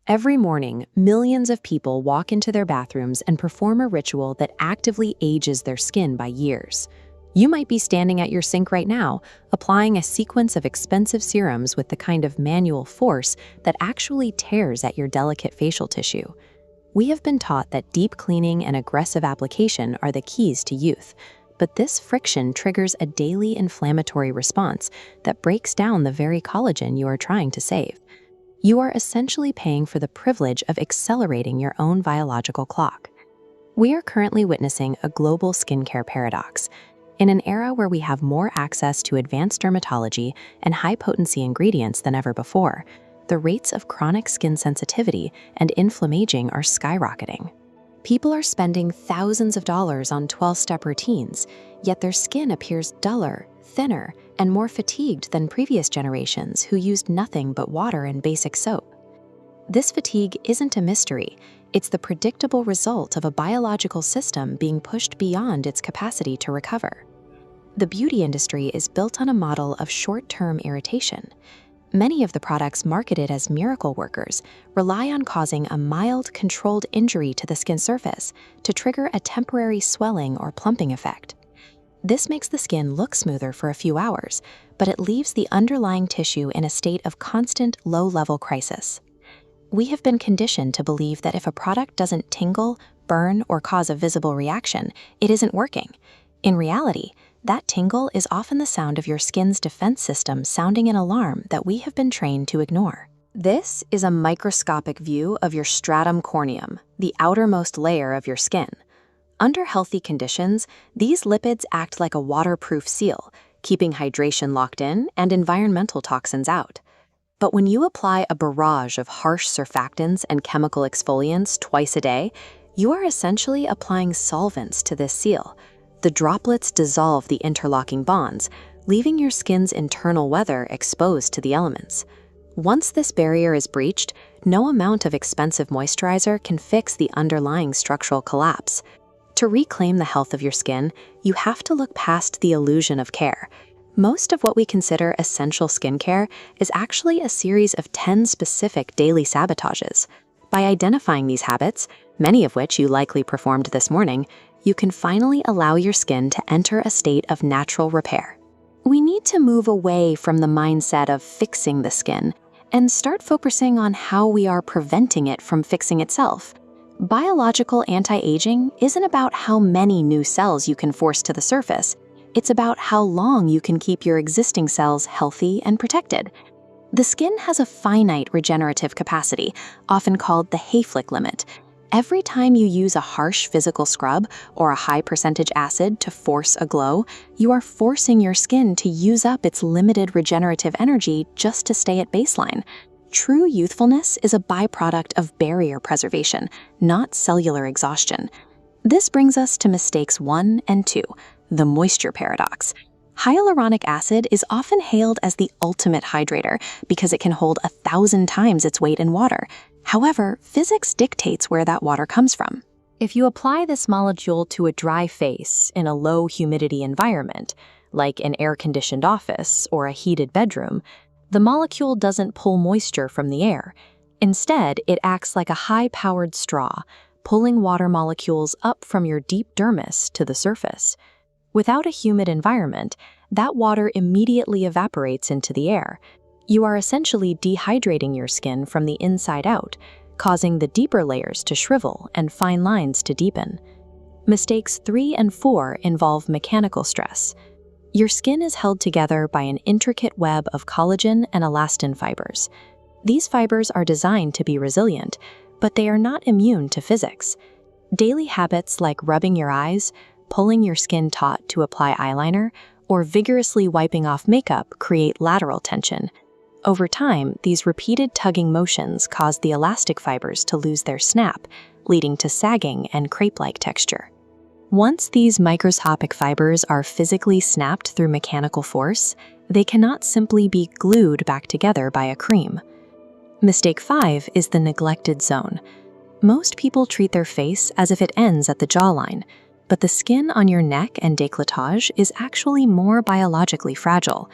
Every morning, millions of people walk into their bathrooms and perform a ritual that actively ages their skin by years. You might be standing at your sink right now, applying a sequence of expensive serums with the kind of manual force that actually tears at your delicate facial tissue. We have been taught that deep cleaning and aggressive application are the keys to youth, but this friction triggers a daily inflammatory response that breaks down the very collagen you are trying to save. You are essentially paying for the privilege of accelerating your own biological clock. We are currently witnessing a global skincare paradox. In an era where we have more access to advanced dermatology and high-potency ingredients than ever before, the rates of chronic skin sensitivity and inflammaging are skyrocketing. People are spending thousands of dollars on 12-step routines, yet their skin appears duller, thinner, and more fatigued than previous generations who used nothing but water and basic soap. This fatigue isn't a mystery. It's the predictable result of a biological system being pushed beyond its capacity to recover. The beauty industry is built on a model of short-term irritation. Many of the products marketed as miracle workers rely on causing a mild, controlled injury to the skin surface to trigger a temporary swelling or plumping effect. This makes the skin look smoother for a few hours, but it leaves the underlying tissue in a state of constant low-level crisis. We have been conditioned to believe that if a product doesn't tingle, burn, or cause a visible reaction, it isn't working. In reality, that tingle is often the sound of your skin's defense system sounding an alarm that we have been trained to ignore. This is a microscopic view of your stratum corneum, the outermost layer of your skin. Under healthy conditions, these lipids act like a waterproof seal, keeping hydration locked in and environmental toxins out. But when you apply a barrage of harsh surfactants and chemical exfoliants twice a day, you are essentially applying solvents to this seal. The droplets dissolve the interlocking bonds, leaving your skin's internal weather exposed to the elements. Once this barrier is breached, no amount of expensive moisturizer can fix the underlying structural collapse. To reclaim the health of your skin, you have to look past the illusion of care. Most of what we consider essential skincare is actually a series of 10 specific daily sabotages. By identifying these habits, many of which you likely performed this morning, you can finally allow your skin to enter a state of natural repair. We need to move away from the mindset of fixing the skin and start focusing on how we are preventing it from fixing itself. Biological anti-aging isn't about how many new cells you can force to the surface. It's about how long you can keep your existing cells healthy and protected. The skin has a finite regenerative capacity, often called the Hayflick limit. Every time you use a harsh physical scrub or a high percentage acid to force a glow, you are forcing your skin to use up its limited regenerative energy just to stay at baseline. True youthfulness is a byproduct of barrier preservation, not cellular exhaustion. This brings us to mistakes 1 and 2, the moisture paradox. Hyaluronic acid is often hailed as the ultimate hydrator because it can hold 1,000 times its weight in water. However, physics dictates where that water comes from. If you apply this molecule to a dry face in a low humidity environment, like an air-conditioned office or a heated bedroom, the molecule doesn't pull moisture from the air. Instead, it acts like a high-powered straw, pulling water molecules up from your deep dermis to the surface. Without a humid environment, that water immediately evaporates into the air. You are essentially dehydrating your skin from the inside out, causing the deeper layers to shrivel and fine lines to deepen. Mistakes 3 and 4 involve mechanical stress. Your skin is held together by an intricate web of collagen and elastin fibers. These fibers are designed to be resilient, but they are not immune to physics. Daily habits like rubbing your eyes, pulling your skin taut to apply eyeliner, or vigorously wiping off makeup create lateral tension. Over time, these repeated tugging motions cause the elastic fibers to lose their snap, leading to sagging and crepe-like texture. Once these microscopic fibers are physically snapped through mechanical force, they cannot simply be glued back together by a cream. Mistake 5 is the neglected zone. Most people treat their face as if it ends at the jawline, but the skin on your neck and décolletage is actually more biologically fragile.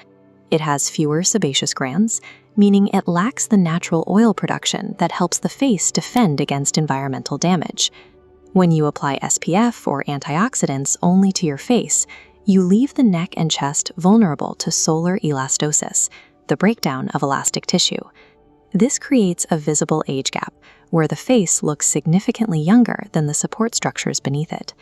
It has fewer sebaceous glands, meaning it lacks the natural oil production that helps the face defend against environmental damage. When you apply SPF or antioxidants only to your face, you leave the neck and chest vulnerable to solar elastosis, the breakdown of elastic tissue. This creates a visible age gap, where the face looks significantly younger than the support structures beneath it.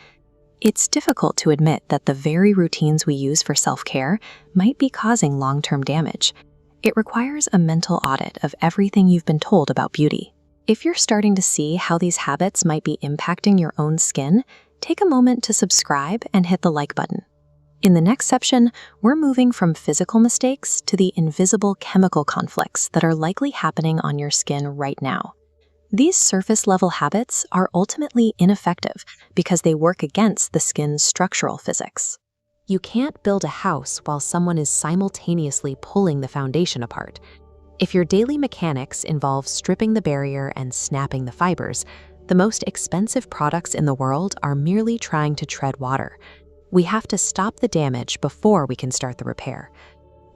It's difficult to admit that the very routines we use for self-care might be causing long-term damage. It requires a mental audit of everything you've been told about beauty. If you're starting to see how these habits might be impacting your own skin, take a moment to subscribe and hit the like button. In the next section, we're moving from physical mistakes to the invisible chemical conflicts that are likely happening on your skin right now. These surface-level habits are ultimately ineffective because they work against the skin's structural physics. You can't build a house while someone is simultaneously pulling the foundation apart. If your daily mechanics involve stripping the barrier and snapping the fibers, the most expensive products in the world are merely trying to tread water. We have to stop the damage before we can start the repair.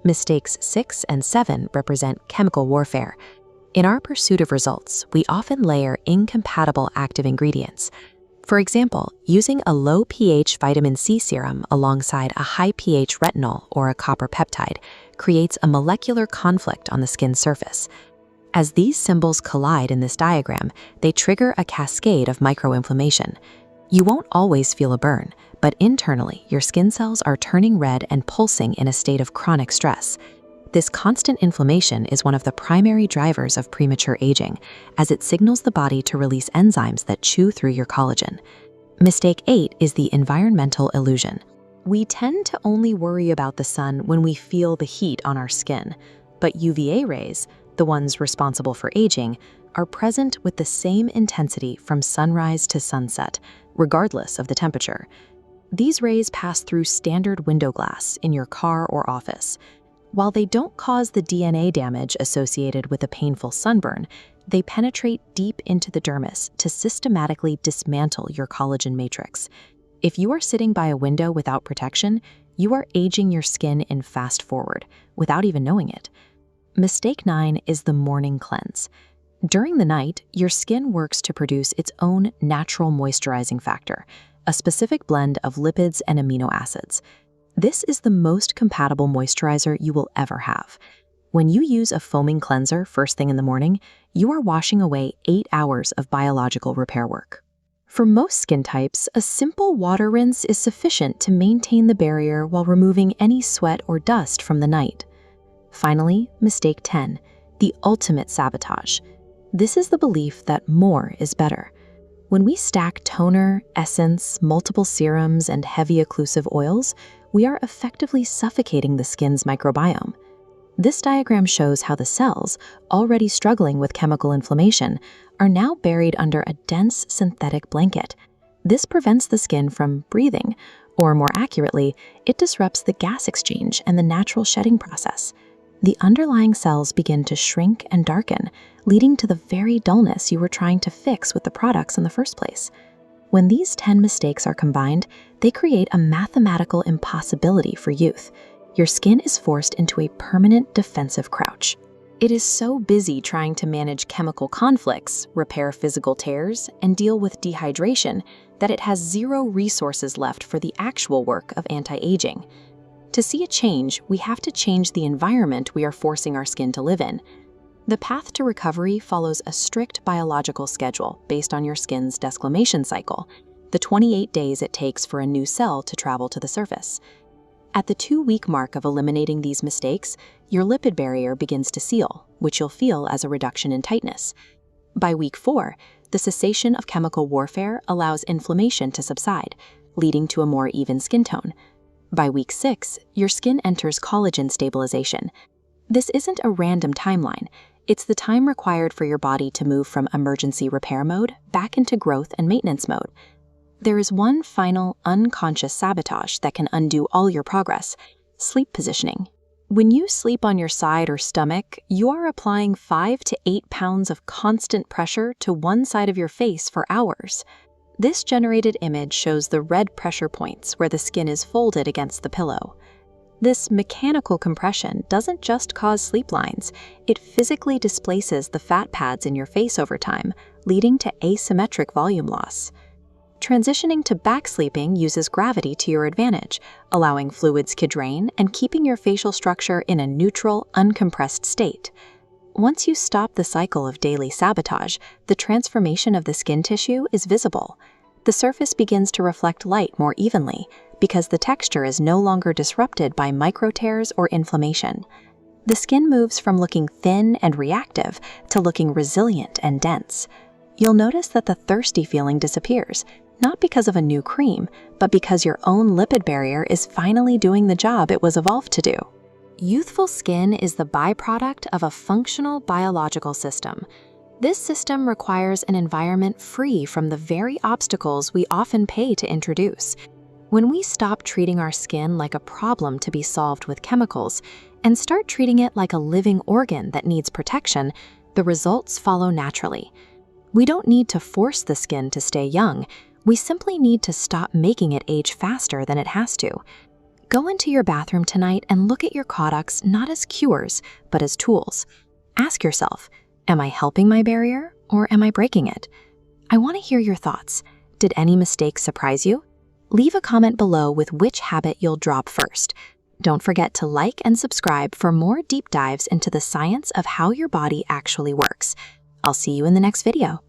Mistakes 6 and 7 represent chemical warfare. In our pursuit of results, we often layer incompatible active ingredients. For example, using a low pH vitamin C serum alongside a high pH retinol or a copper peptide creates a molecular conflict on the skin's surface. As these symbols collide in this diagram, they trigger a cascade of microinflammation. You won't always feel a burn, but internally, your skin cells are turning red and pulsing in a state of chronic stress. This constant inflammation is one of the primary drivers of premature aging, as it signals the body to release enzymes that chew through your collagen. Mistake 8 is the environmental illusion. We tend to only worry about the sun when we feel the heat on our skin, but UVA rays, the ones responsible for aging, are present with the same intensity from sunrise to sunset, regardless of the temperature. These rays pass through standard window glass in your car or office. While they don't cause the DNA damage associated with a painful sunburn, they penetrate deep into the dermis to systematically dismantle your collagen matrix. If you are sitting by a window without protection, you are aging your skin in fast forward, without even knowing it. Mistake 9 is the morning cleanse. During the night, your skin works to produce its own natural moisturizing factor, a specific blend of lipids and amino acids. This is the most compatible moisturizer you will ever have. When you use a foaming cleanser first thing in the morning, you are washing away 8 hours of biological repair work. For most skin types, a simple water rinse is sufficient to maintain the barrier while removing any sweat or dust from the night. Finally, mistake 10, the ultimate sabotage. This is the belief that more is better. When we stack toner, essence, multiple serums, and heavy occlusive oils, we are effectively suffocating the skin's microbiome. This diagram shows how the cells, already struggling with chemical inflammation, are now buried under a dense synthetic blanket. This prevents the skin from breathing, or more accurately, it disrupts the gas exchange and the natural shedding process. The underlying cells begin to shrink and darken, leading to the very dullness you were trying to fix with the products in the first place. When these 10 mistakes are combined, they create a mathematical impossibility for youth. Your skin is forced into a permanent defensive crouch. It is so busy trying to manage chemical conflicts, repair physical tears, and deal with dehydration that it has zero resources left for the actual work of anti-aging. To see a change, we have to change the environment we are forcing our skin to live in. The path to recovery follows a strict biological schedule based on your skin's desquamation cycle, the 28 days it takes for a new cell to travel to the surface. At the 2-week mark of eliminating these mistakes, your lipid barrier begins to seal, which you'll feel as a reduction in tightness. By week 4, the cessation of chemical warfare allows inflammation to subside, leading to a more even skin tone. By week 6, your skin enters collagen stabilization. This isn't a random timeline. It's the time required for your body to move from emergency repair mode back into growth and maintenance mode. There is one final unconscious sabotage that can undo all your progress: sleep positioning. When you sleep on your side or stomach, you are applying 5 to 8 pounds of constant pressure to one side of your face for hours. This generated image shows the red pressure points where the skin is folded against the pillow. This mechanical compression doesn't just cause sleep lines, it physically displaces the fat pads in your face over time, leading to asymmetric volume loss. Transitioning to back sleeping uses gravity to your advantage, allowing fluids to drain and keeping your facial structure in a neutral, uncompressed state. Once you stop the cycle of daily sabotage, the transformation of the skin tissue is visible. The surface begins to reflect light more evenly because the texture is no longer disrupted by micro tears or inflammation. The skin moves from looking thin and reactive to looking resilient and dense. You'll notice that the thirsty feeling disappears, not because of a new cream, but because your own lipid barrier is finally doing the job it was evolved to do. Youthful skin is the byproduct of a functional biological system. This system requires an environment free from the very obstacles we often pay to introduce. When we stop treating our skin like a problem to be solved with chemicals and start treating it like a living organ that needs protection, the results follow naturally. We don't need to force the skin to stay young. We simply need to stop making it age faster than it has to. Go into your bathroom tonight and look at your products not as cures, but as tools. Ask yourself, am I helping my barrier or am I breaking it? I want to hear your thoughts. Did any mistakes surprise you? Leave a comment below with which habit you'll drop first. Don't forget to like and subscribe for more deep dives into the science of how your body actually works. I'll see you in the next video.